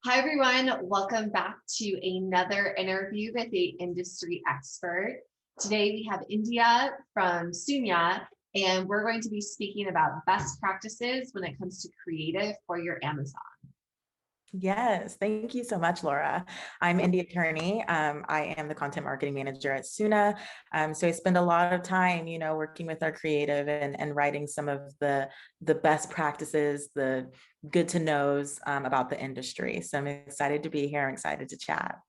Hi, everyone. Welcome back to another interview with the industry expert. Today, we have India from Sunya, and we're going to be speaking about best practices when it comes to creative for your Amazon. Yes, thank you so much, Laura. I'm India Kearney. I am the content marketing manager at Suna. So I spend a lot of time, working with our creative and writing some of the best practices, the good to knows about the industry. So I'm excited to be here. I'm excited to chat.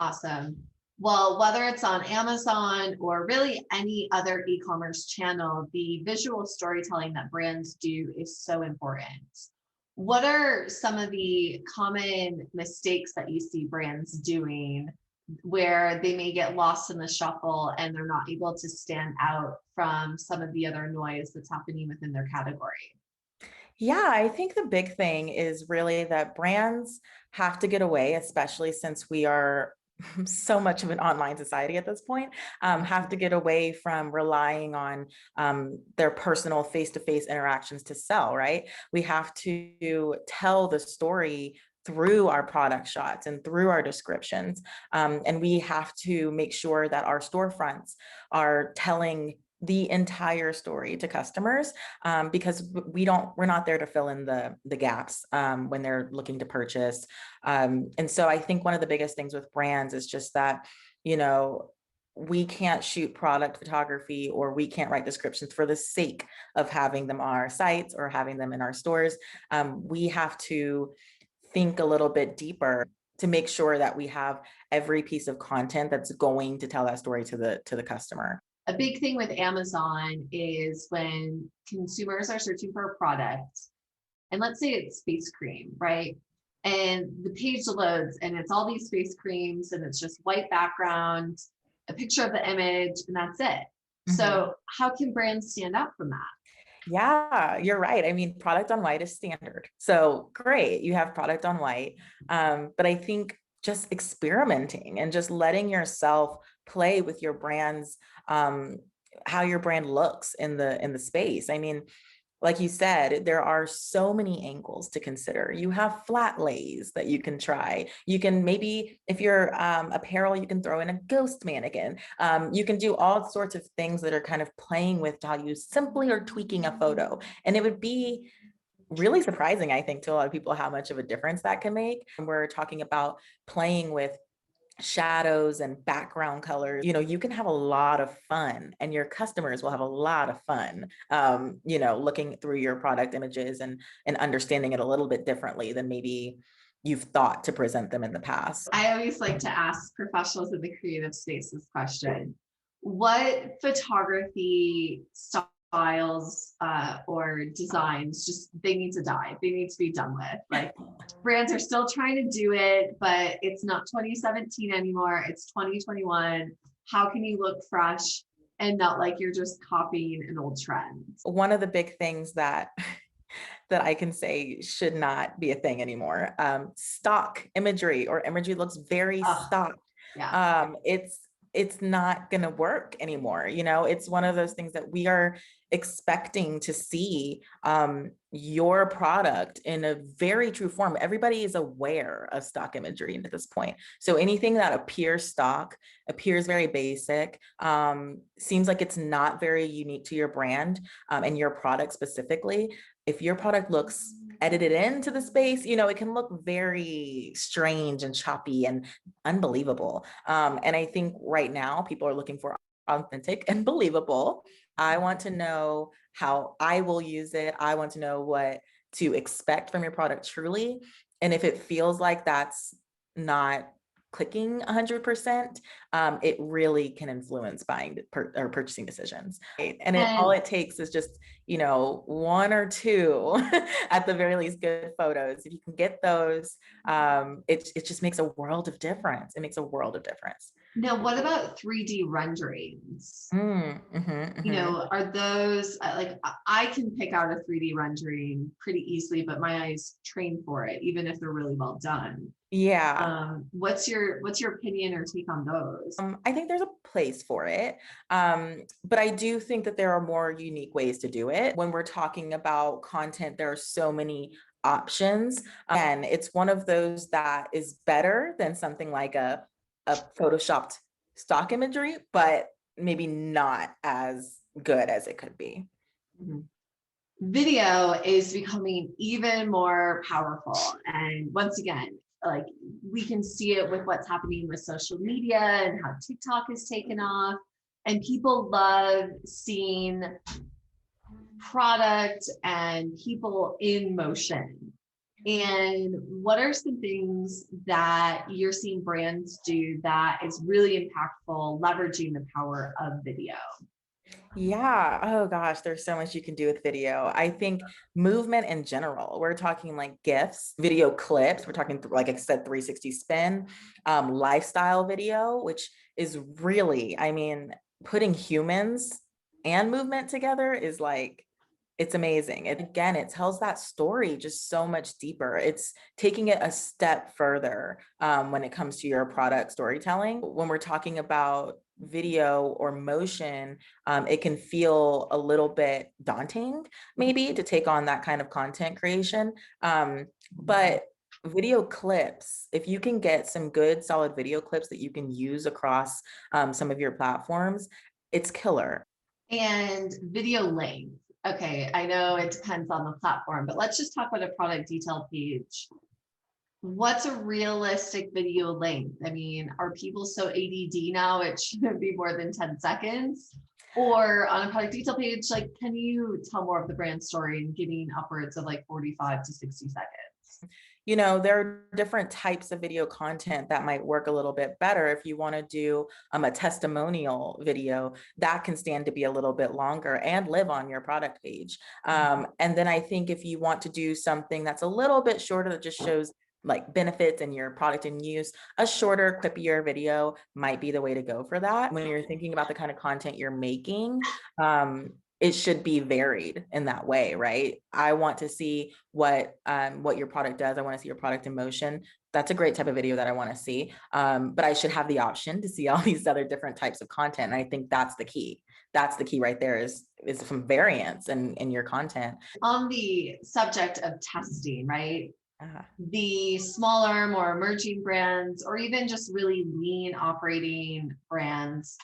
Awesome. Well, whether it's on Amazon or really any other e-commerce channel, the visual storytelling that brands do is so important. What are some of the common mistakes that you see brands doing where they may get lost in the shuffle and they're not able to stand out from some of the other noise that's happening within their category? Yeah, I think the big thing is really that brands have to get away, especially since we are so much of an online society at this point, have to get away from relying on their personal face-to-face interactions to sell, right? We have to tell the story through our product shots and through our descriptions. And we have to make sure that our storefronts are telling the entire story to customers, because we're not there to fill in the gaps when they're looking to purchase. And so I think one of the biggest things with brands is just that, we can't shoot product photography or we can't write descriptions for the sake of having them on our sites or having them in our stores. We have to think a little bit deeper to make sure that we have every piece of content that's going to tell that story to the customer. A big thing with Amazon is when consumers are searching for a product, and let's say it's face cream, right? And the page loads and it's all these face creams and it's just white background, a picture of the image, and that's it. Mhm. So, how can brands stand out from that? Yeah, you're right. I mean, product on white is standard. So great, you have product on white. But I think just experimenting and just letting yourself play with your brand's how your brand looks in the space. I mean, like you said, there are so many angles to consider. You have flat lays that you can try. You can maybe, if you're apparel, you can throw in a ghost mannequin. You can do all sorts of things that are kind of playing with how you simply are tweaking a photo. And it would be really surprising, I think, to a lot of people how much of a difference that can make. We're talking about playing with shadows and background colors. You can have a lot of fun and your customers will have a lot of fun, looking through your product images and understanding it a little bit differently than maybe you've thought to present them in the past. I always like to ask professionals in the creative space this question. What photography styles or designs just they need to die? They need to be done with. Like brands are still trying to do it, but it's not 2017 anymore. It's 2021. How can you look fresh and not like you're just copying an old trend? One of the big things that that I can say should not be a thing anymore. Stock imagery or imagery looks very Oh, stock. yeah. It's not going to work anymore. It's one of those things that we are expecting to see your product in a very true form. Everybody is aware of stock imagery at this point. So anything that appears stock, appears very basic, seems like it's not very unique to your brand and your product specifically. If your product looks edited into the space, it can look very strange and choppy and unbelievable. And I think right now people are looking for authentic and believable. I want to know how I will use it. I want to know what to expect from your product truly. And if it feels like that's not clicking 100%, it really can influence buying or purchasing decisions. Right? And all And it takes is just, one or two at the very least good photos. If you can get those, it just makes a world of difference. It makes a world of difference. now, what about 3D renderings? Mhm. Are those like I can pick out a 3D rendering pretty easily, but my eyes train for it, even if they're really well done. Yeah. What's your opinion or take on those? I think there's a place for it. But I do think that there are more unique ways to do it. When we're talking about content, there are so many options. And it's one of those that is better than something like a photoshopped stock imagery, but maybe not as good as it could be. Mhm. Video is becoming even more powerful. And once again, like we can see it with what's happening with social media and how TikTok has taken off. And people love seeing product and people in motion. And what are some things that you're seeing brands do that is really impactful, leveraging the power of video? Yeah. Oh gosh, there's so much you can do with video. I think movement in general, we're talking like GIFs, video clips, we're talking like I said, 360 spin, lifestyle video, which is really, I mean, putting humans and movement together is like, it's amazing. And again, it tells that story just so much deeper. It's taking it a step further when it comes to your product storytelling. When we're talking about video or motion, it can feel a little bit daunting, maybe, to take on that kind of content creation. But video clips, if you can get some good, solid video clips that you can use across some of your platforms, it's killer. And video length. Okay, I know it depends on the platform, but let's just talk about a product detail page. What's a realistic video length? I mean, are people so ADD now it shouldn't be more than 10 seconds? Or on a product detail page, like, can you tell more of the brand story and giving upwards of like 45 to 60 seconds? You know, there are different types of video content that might work a little bit better. If you want to do a testimonial video, that can stand to be a little bit longer and live on your product page. And then I think if you want to do something that's a little bit shorter that just shows like benefits and your product in use, a shorter, clippier video might be the way to go for that. When you're thinking about the kind of content you're making, it should be varied in that way, right? I want to see what your product does. I want to see your product in motion. That's a great type of video that I want to see. But I should have the option to see all these other different types of content. And I think that's the key. That's the key right there is some variance in your content. On the subject of testing, right? Uh, The smaller, more emerging brands, or even just really lean operating brands,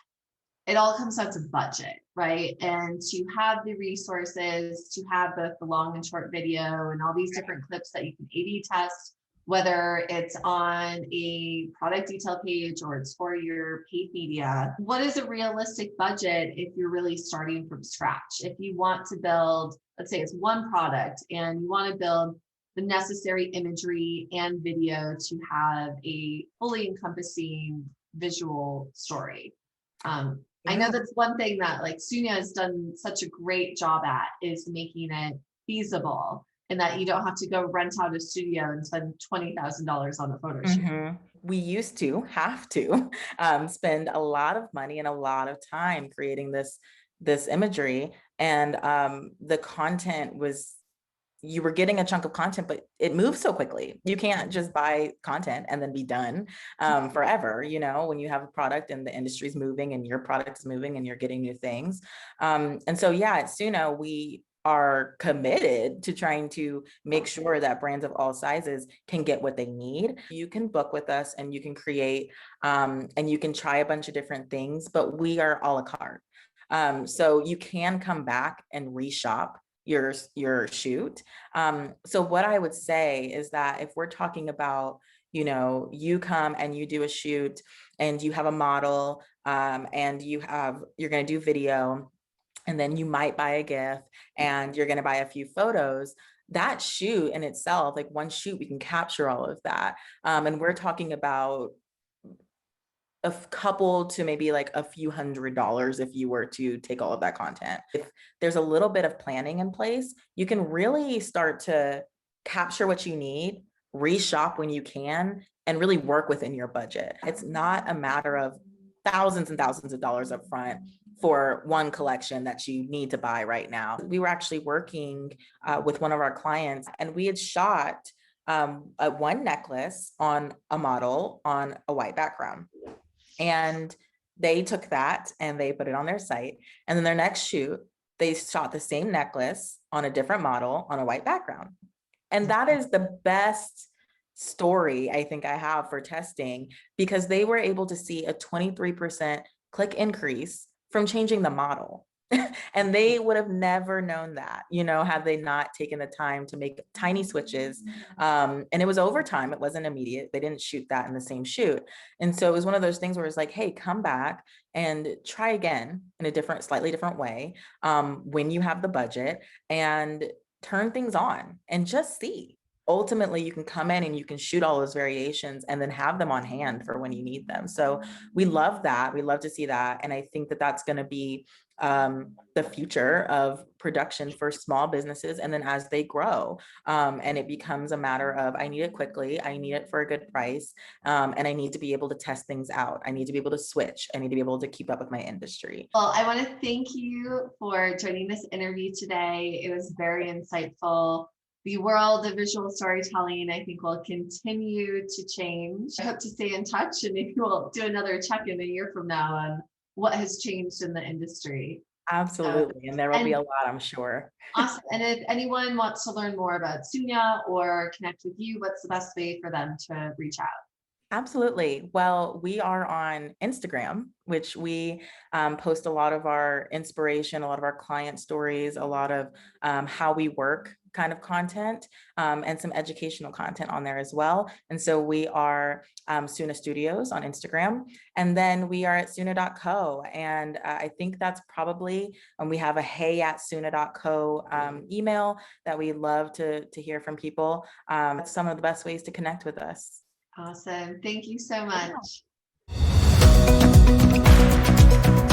it all comes down to budget, right? And to have the resources to have both the long and short video and all these different clips that you can A/B test, whether it's on a product detail page or it's for your paid media. What is a realistic budget if you're really starting from scratch? If you want to build, let's say it's one product and you want to build the necessary imagery and video to have a fully encompassing visual story. I know that's one thing that like Sunya has done such a great job at is making it feasible and that you don't have to go rent out a studio and spend $20,000 on a photo shoot. Mhm. We used to have to spend a lot of money and a lot of time creating this imagery, and the content was, you were getting a chunk of content, but it moves so quickly. You can't just buy content and then be done forever. You know, when you have a product and the industry's moving and your product is moving and you're getting new things. And so, yeah, at Suno, we are committed to trying to make sure that brands of all sizes can get what they need. You can book with us and you can create and you can try a bunch of different things, but we are a la carte. So you can come back and reshop your shoot. So what I would say is that if we're talking about, you know, you come and you do a shoot and you have a model and you're going to do video, and then you might buy a gift and you're going to buy a few photos. That shoot in itself, like one shoot, we can capture all of that. And we're talking about a couple to maybe like a few $100s if you were to take all of that content. If there's a little bit of planning in place, you can really start to capture what you need, reshop when you can, and really work within your budget. It's not a matter of thousands and thousands of dollars up front for one collection that you need to buy right now. We were actually working with one of our clients and we had shot one necklace on a model on a white background. And they took that and they put it on their site. And then their next shoot, they shot the same necklace on a different model on a white background. And that is the best story I think I have for testing, because they were able to see a 23% click increase from changing the model. And they would have never known that, had they not taken the time to make tiny switches. And it was over time. It wasn't immediate. They didn't shoot that in the same shoot. And so it was one of those things where it's like, hey, come back and try again in a slightly different way, when you have the budget, and turn things on and just see. Ultimately, you can come in and you can shoot all those variations and then have them on hand for when you need them. So we love that. We love to see that. And I think that that's going to be the future of production for small businesses. And then as they grow, and it becomes a matter of, I need it quickly, I need it for a good price, and I need to be able to test things out. I need to be able to switch. I need to be able to keep up with my industry. Well, I want to thank you for joining this interview today. It was very insightful. The world of visual storytelling, I think, will continue to change. I hope to stay in touch, and maybe we'll do another check-in a year from now on what has changed in the industry. Absolutely. And there will be a lot, I'm sure. Awesome. And if anyone wants to learn more about Sunya or connect with you, what's the best way for them to reach out? Absolutely. Well, we are on Instagram, which we post a lot of our inspiration, a lot of our client stories, a lot of how we work kind of content, and some educational content on there as well. And so we are Suna Studios on Instagram, and then we are at Suna.co. And I think that's probably, we have a hey@Suna.co email that we love to hear from people. It's some of the best ways to connect with us. Awesome. Thank you so much. Yeah.